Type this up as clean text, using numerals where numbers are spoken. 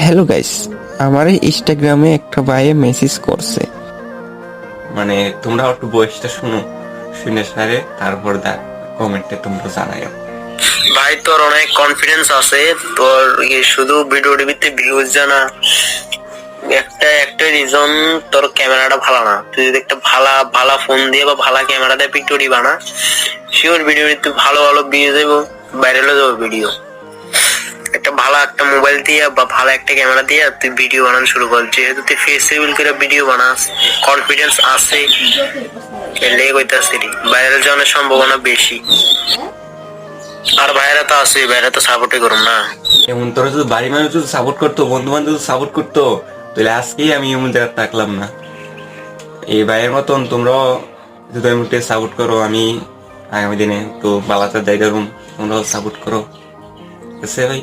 Hello guys, আমার ইনস্টাগ্রামে একটা ভাইয়ে মেসেজ করছে। মানে তোমরা একটু বয়সটা শুনো, শুনে সারে তারপর কমেন্টে তোমরা জানাইও। ভাই তোর অনেক কনফিডেন্স আছে, তোর শুধু ভিডিও টিভিতে ভিউজ জানা একটা রিজন, তোর ক্যামেরাটা ভালো না। তুই যদি একটা ভালো ফোন দিয়ে বা ভালো ক্যামেরা দিয়ে ভিডিও বানা, শিওর ভিডিও ভালো ভালো ভিউজ যাবো, ভাইরাল হয়ে যাবে ভিডিও। একটা মোবাইল দিয়ে বা ভালো একটা ক্যামেরা দিয়ে তুই ভিডিও বানানো শুরু কর। যেহেতু তুই ফেসিবল করে ভিডিও বানাস, কনফিডেন্স আছে, লেগ হইতাছে ভাইরাল যাওয়ার সম্ভাবনা বেশি। আর ভাইরা তো আছে, ভাইরা তো সাপোর্টই করুন না। এমন তোরা যদি বাড়ির মানুষ যদি সাপোর্ট করতো, বন্ধু বান্ধব যদি সাপোর্ট করতো, তাহলে আজকেই আমি এমন জায়গায় থাকলাম না। এই ভাইয়ের মতন তোমরাও যদি আমি সাপোর্ট করো, আমি আগামী দিনে তো বালাতে যাই, তোমরাও সাপোর্ট করো। ঠিক আছে ভাই?